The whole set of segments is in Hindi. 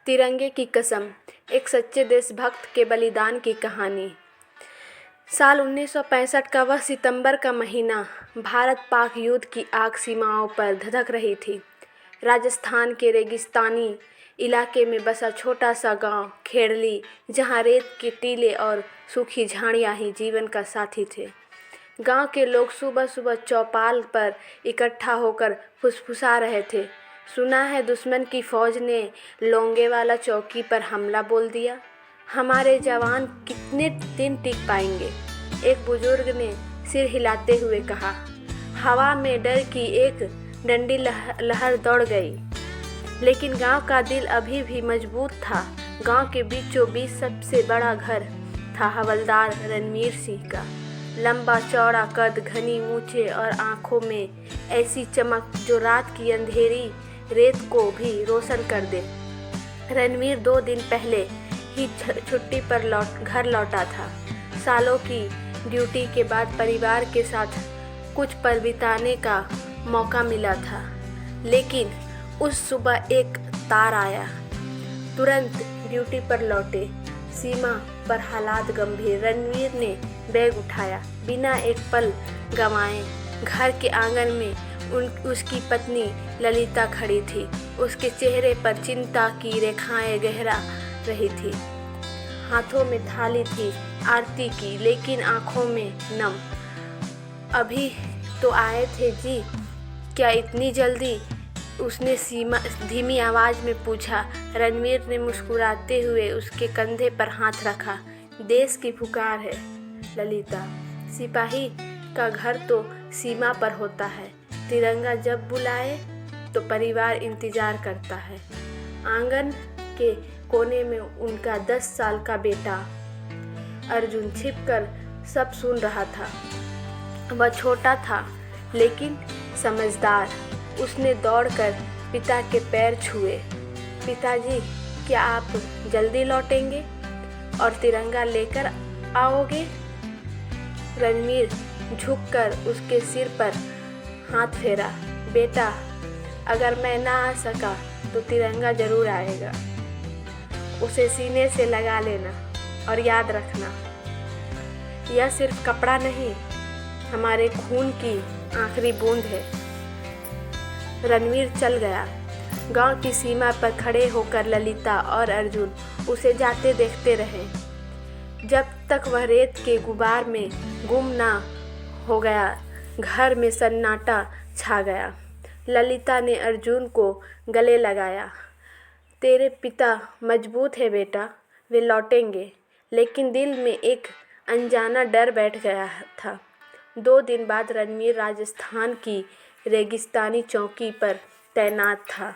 तिरंगे की कसम, एक सच्चे देशभक्त के बलिदान की कहानी। साल 1965 का वह सितंबर का महीना भारत पाक युद्ध की आग सीमाओं पर धधक रही थी। राजस्थान के रेगिस्तानी इलाके में बसा छोटा सा गांव खेड़ली, जहां रेत के टीले और सूखी झाड़ियां ही जीवन का साथी थे। गांव के लोग सुबह सुबह चौपाल पर इकट्ठा होकर फुसफुसा रहे थे। सुना है दुश्मन की फौज ने लोंगेवाला चौकी पर हमला बोल दिया। हमारे जवान कितने दिन टिक पाएंगे? एक बुजुर्ग ने सिर हिलाते हुए कहा। हवा में डर की एक डंडी लहर दौड़ गई, लेकिन गांव का दिल अभी भी मजबूत था। गांव के बीचों बीच सबसे बड़ा घर था हवलदार रणवीर सिंह का। लंबा चौड़ा कद, घनी मूंछें और आंखों में ऐसी चमक जो रात की अंधेरी रेत को भी रोशन कर दे। रणवीर 2 दिन पहले ही छुट्टी पर घर लौटा था। सालों की ड्यूटी के बाद परिवार के साथ कुछ पल बिताने का मौका मिला था, लेकिन उस सुबह एक तार आया। तुरंत ड्यूटी पर लौटे। सीमा पर हालात गंभीर। रणवीर ने बैग उठाया, बिना एक पल गंवाए। घर के आंगन में उसकी पत्नी ललिता खड़ी थी। उसके चेहरे पर चिंता की रेखाएं गहरा रही थी। हाथों में थाली थी आरती की, लेकिन आंखों में नम। अभी तो आए थे जी, क्या इतनी जल्दी? उसने धीमी आवाज में पूछा। रणवीर ने मुस्कुराते हुए उसके कंधे पर हाथ रखा। देश की पुकार है ललिता। सिपाही का घर तो सीमा पर होता है। तिरंगा जब बुलाए तो परिवार इंतजार करता है। आंगन के कोने में उनका 10 साल का बेटा अर्जुन छिपकर सब सुन रहा था। वह छोटा था लेकिन समझदार। उसने दौड़कर पिता के पैर छुए। पिताजी, क्या आप जल्दी लौटेंगे और तिरंगा लेकर आओगे? रणवीर झुककर उसके सिर पर हाथ फेरा। बेटा, अगर मैं ना आ सका तो तिरंगा जरूर आएगा। उसे सीने से लगा लेना और याद रखना, यह सिर्फ कपड़ा नहीं, हमारे खून की आखिरी बूंद है। रणवीर चल गया। गांव की सीमा पर खड़े होकर ललिता और अर्जुन उसे जाते देखते रहे, जब तक वह रेत के गुबार में गुम ना हो गया। घर में सन्नाटा छा गया। ललिता ने अर्जुन को गले लगाया। तेरे पिता मजबूत है बेटा, वे लौटेंगे। लेकिन दिल में एक अनजाना डर बैठ गया था। 2 दिन बाद रणवीर राजस्थान की रेगिस्तानी चौकी पर तैनात था।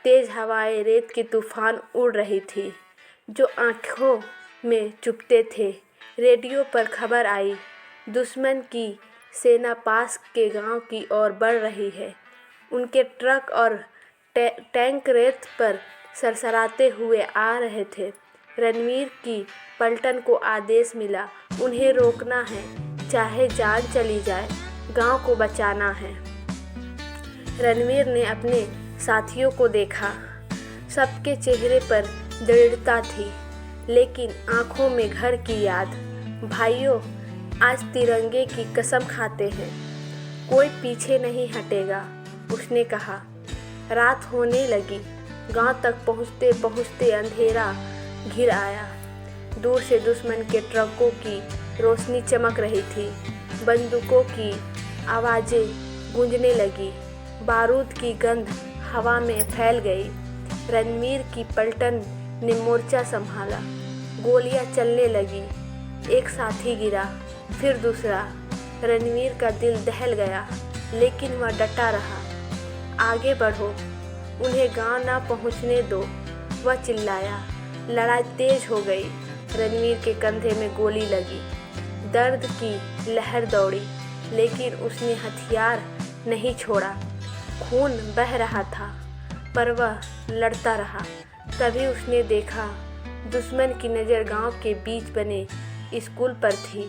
तेज हवाएं, रेत की तूफान उड़ रही थी जो आंखों में चुभते थे। रेडियो पर खबर आई, दुश्मन की सेना पास के गांव की ओर बढ़ रही है। उनके ट्रक और टैंक रेत पर सरसराते हुए आ रहे थे। रणवीर की पलटन को आदेश मिला, उन्हें रोकना है, चाहे जान चली जाए, गांव को बचाना है। रणवीर ने अपने साथियों को देखा। सबके चेहरे पर दृढ़ता थी, लेकिन आंखों में घर की याद। भाइयों, आज तिरंगे की कसम खाते हैं, कोई पीछे नहीं हटेगा, उसने कहा। रात होने लगी। गांव तक पहुंचते पहुंचते अंधेरा घिर आया। दूर से दुश्मन के ट्रकों की रोशनी चमक रही थी। बंदूकों की आवाज़ें गूंजने लगी। बारूद की गंध हवा में फैल गई। रणवीर की पलटन ने मोर्चा संभाला। गोलियां चलने लगी। एक साथी गिरा, फिर दूसरा। रणवीर का दिल दहल गया, लेकिन वह डटा रहा। आगे बढ़ो, उन्हें गांव ना पहुंचने दो, वह चिल्लाया। लड़ाई तेज हो गई। रणवीर के कंधे में गोली लगी। दर्द की लहर दौड़ी, लेकिन उसने हथियार नहीं छोड़ा। खून बह रहा था, पर वह लड़ता रहा। तभी उसने देखा, दुश्मन की नज़र गांव के बीच बने स्कूल पर थी।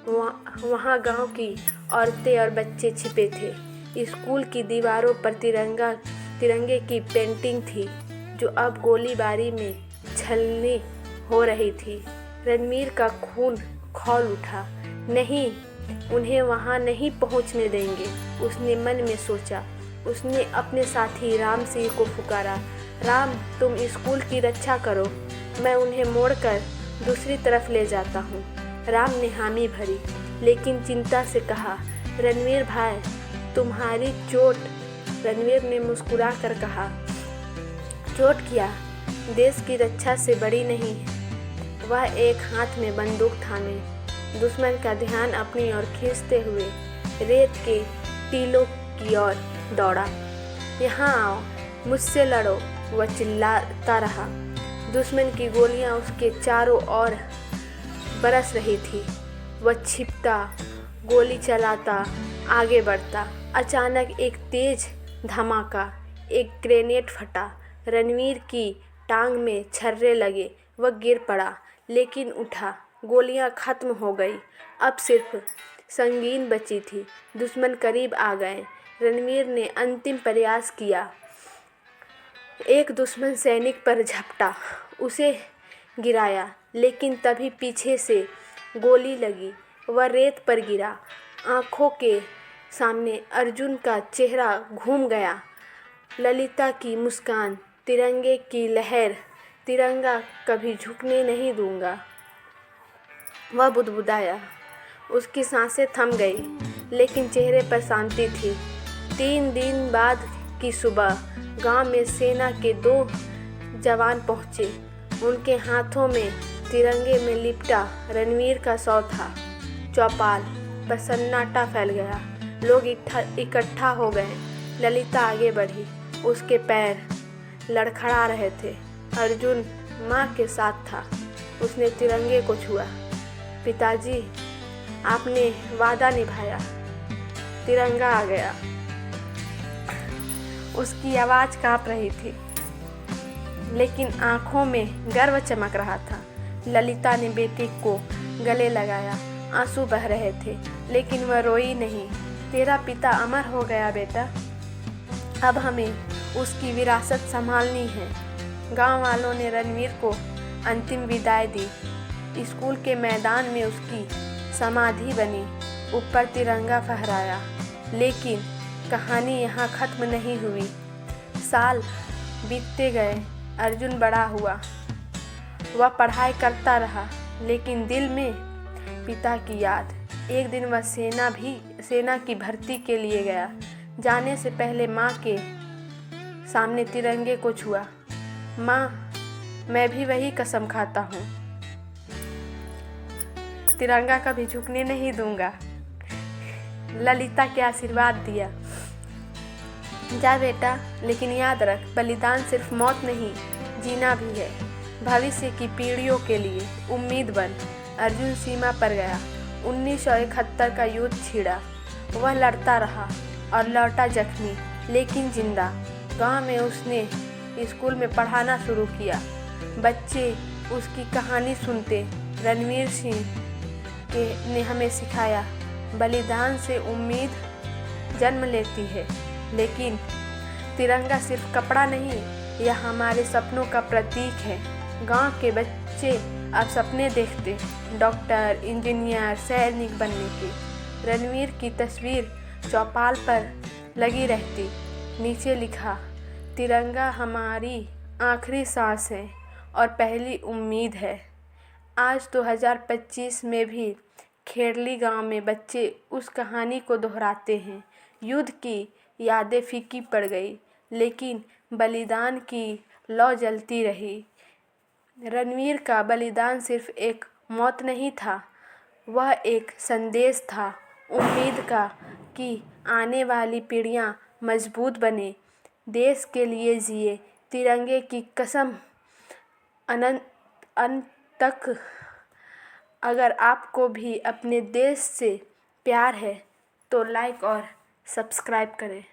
वहाँ गांव की औरतें और बच्चे छिपे थे। स्कूल की दीवारों पर तिरंगे की पेंटिंग थी। जो अब गोलीबारी में छलनी हो रही थी। रणवीर का खून खौल उठा। नहीं, उन्हें वहां नहीं पहुंचने देंगे, उसने मन में सोचा। उसने अपने साथी राम सिंह को पुकारा। राम, तुम स्कूल की रक्षा करो, मैं उन्हें मोड़कर दूसरी तरफ ले जाता हूँ। राम ने हामी भरी, लेकिन चिंता से कहा, रणवीर भाई, तुम्हारी चोट। रणवीर ने मुस्कुरा कर कहा, चोट क्या, देश की रक्षा से बड़ी नहीं। वह एक हाथ में बंदूक थामे दुश्मन का ध्यान अपनी ओर खींचते हुए रेत के टीलों की ओर दौड़ा। यहाँ आओ, मुझसे लड़ो, वह चिल्लाता रहा। दुश्मन की गोलियां उसके चारों ओर बरस रही थी। वह छिपता, गोली चलाता, आगे बढ़ता। अचानक एक तेज धमाका, एक ग्रेनेड फटा। रणवीर की टांग में छर्रे लगे। वह गिर पड़ा, लेकिन उठा। गोलियां खत्म हो गई, अब सिर्फ संगीन बची थी। दुश्मन करीब आ गए। रणवीर ने अंतिम प्रयास किया। एक दुश्मन सैनिक पर झपटा, उसे गिराया, लेकिन तभी पीछे से गोली लगी। वह रेत पर गिरा। आंखों के सामने अर्जुन का चेहरा घूम गया। ललिता की मुस्कान, तिरंगे की लहर, तिरंगा कभी झुकने नहीं दूंगा। वह बुदबुदाया। उसकी सांसें थम गई, लेकिन चेहरे पर शांति थी। 3 दिन बाद की सुबह गांव में सेना के 2 जवान पहुंचे। उनके हाथों में तिरंगे में लिपटा रणवीर का शव था। चौपाल पर सन्नाटा फैल गया। लोग इकट्ठा हो गए। ललिता आगे बढ़ी। उसके पैर लड़खड़ा रहे थे। अर्जुन माँ के साथ था। उसने तिरंगे को छुआ। पिताजी, आपने वादा निभाया। तिरंगा आ गया। उसकी आवाज़ कांप रही थी, लेकिन आंखों में गर्व चमक रहा था। ललिता ने बेटी को गले लगाया। आंसू बह रहे थे, लेकिन वह रोई नहीं। तेरा पिता अमर हो गया बेटा, अब हमें उसकी विरासत संभालनी है। गांव वालों ने रणवीर को अंतिम विदाई दी। स्कूल के मैदान में उसकी समाधि बनी, ऊपर तिरंगा फहराया। लेकिन कहानी यहाँ खत्म नहीं हुई। साल बीतते गए। अर्जुन बड़ा हुआ। वह पढ़ाई करता रहा, लेकिन दिल में पिता की याद। एक दिन वह सेना की भर्ती के लिए गया। जाने से पहले माँ के सामने तिरंगे को छुआ। माँ, मैं भी वही कसम खाता हूँ, तिरंगा कभी झुकने नहीं दूंगा। ललिता के आशीर्वाद दिया। जा बेटा, लेकिन याद रख, बलिदान सिर्फ मौत नहीं, जीना भी है। भविष्य की पीढ़ियों के लिए उम्मीद बन। अर्जुन सीमा पर गया। 1971 का युद्ध छिड़ा। वह लड़ता रहा और लौटा जख्मी, लेकिन जिंदा। गांव में उसने स्कूल में पढ़ाना शुरू किया। बच्चे उसकी कहानी सुनते। रणवीर सिंह ने हमें सिखाया, बलिदान से उम्मीद जन्म लेती है। लेकिन तिरंगा सिर्फ कपड़ा नहीं, यह हमारे सपनों का प्रतीक है। गांव के बच्चे अब सपने देखते, डॉक्टर, इंजीनियर, सैनिक बनने के। रणवीर की तस्वीर चौपाल पर लगी रहती। नीचे लिखा, तिरंगा हमारी आखिरी सांस है और पहली उम्मीद है। आज 2025 में भी खेरली गांव में बच्चे उस कहानी को दोहराते हैं। युद्ध की यादें फीकी पड़ गई, लेकिन बलिदान की लौ जलती रही। रणवीर का बलिदान सिर्फ एक मौत नहीं था, वह एक संदेश था, उम्मीद का, कि आने वाली पीढ़ियां मजबूत बने, देश के लिए जिए, तिरंगे की कसम अंत तक। अगर आपको भी अपने देश से प्यार है तो लाइक और सब्सक्राइब करें।